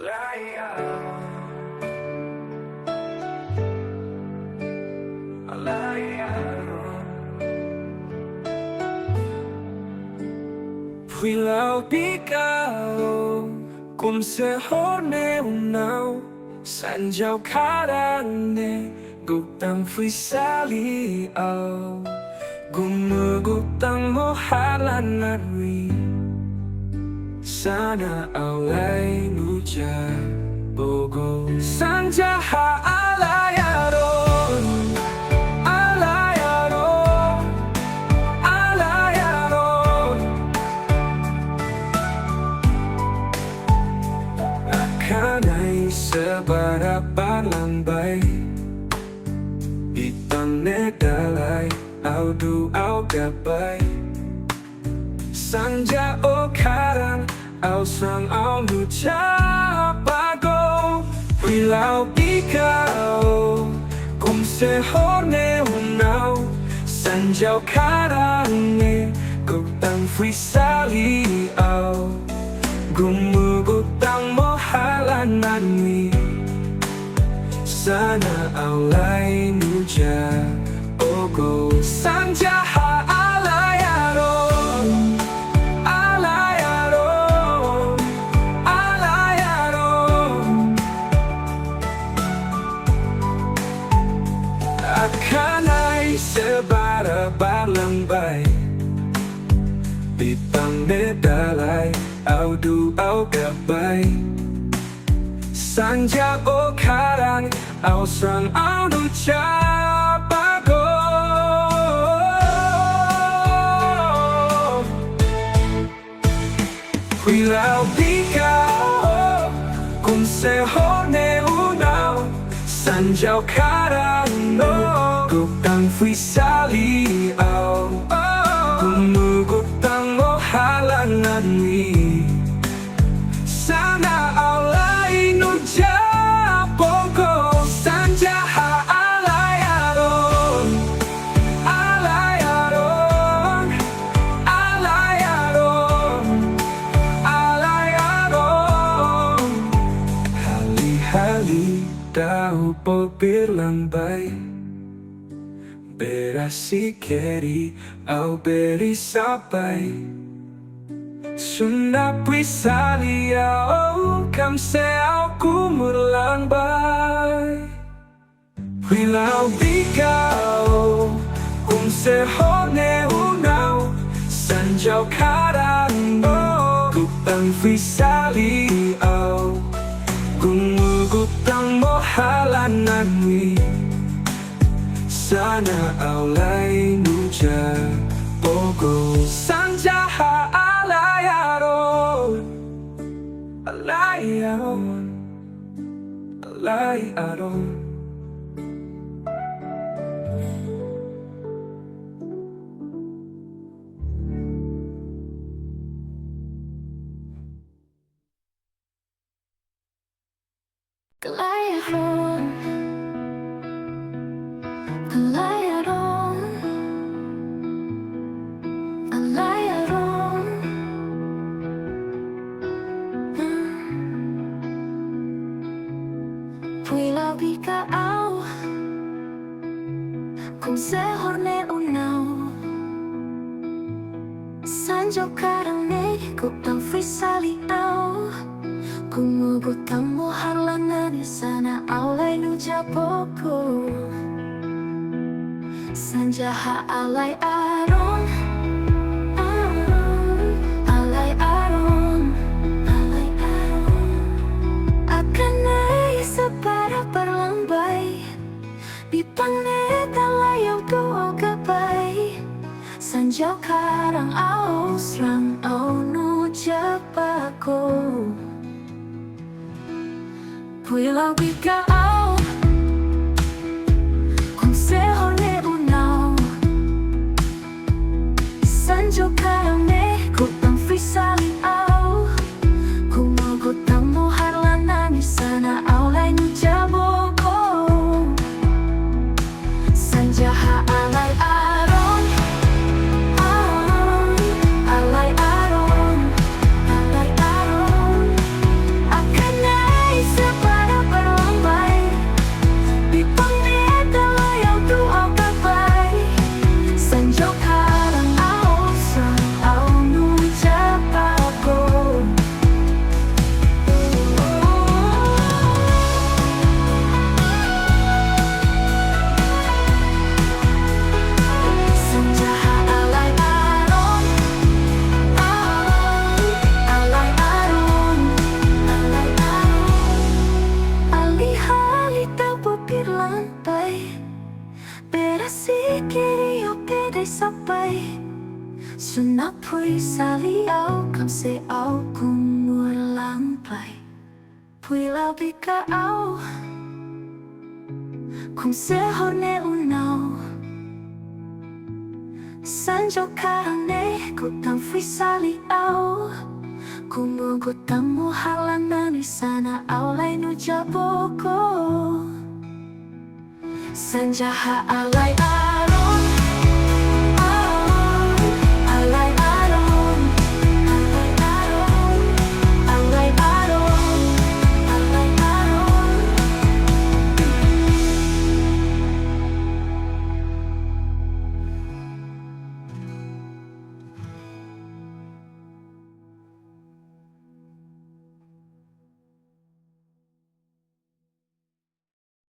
Alai Aron, Alai Aron. Pulau Bikau, kum sehone unau, sanjau karane, gutang frisali au, gumu gutang mohalan wi. Sana Alai nuja Bogo Sanjaha Alai Aron, Alai Aron, Alai Aron. Akanay seberapa lambai Bitang nedalai Audu au gabai Sanja o karang Au sang au nuja bago Wilau ikau Kum sehone unau Sanjau karangne Gutang frisali au Gumu gutang mohalanan mi Sana Alai nuja Ogo Sanjaha Alai Aron, Alai Aron, Alai Aron. Akanay sebara balambay Bitang medalay Audu au gabay Sanja o karang Au sang au nuja bago Wilau bikau Kum sehone unau Sanjau karang Gutang frisali au Gumu gutang mohalangan wi Sana Alai nuja Bogo Sanjaha Alai Aron, Alai Aron, Alai Aron, Alai Aron. Hali-hali tahu popir lambai Berasi keri au beri sabai Suna pisali au kam se au kumur lambai Wilau bikau kum sehone unau Sanjau karang Gutang frisali au Gumu gutang mohalanan wi Sana Alai nuja Bogo Sanjaha Alai Aron, Alai Aron, Alai Aron. Alai Aron, Alai Aron, Alai Aron. Pulau bikau Kum sehone unau Sanjau karane Gutang frisali au Gumu gutang mohalangan Sana Alai nuja Bogo Sanjaha Alai Aron, Alai Aron, Alai Aron. Akanay sebara berlambai Bitang nedalay au doa gabay Sanjau karang au serang au nuja bago Pulau bikau Kum sehone unau Sanjau karane Gutang frisali au Gumu gutang mohalangan Sana Alai nuja Bogo Sanjaha Alai Aron, Alai Aron, Alai Aron. Akanay pui sali au kam se au kum mur lang play pui lao bika au kum se hone unau sanjo karane ku tam fui sali au kumu ku tamu halaman di sana Alai nu jaboko Sanjaha Alai Aron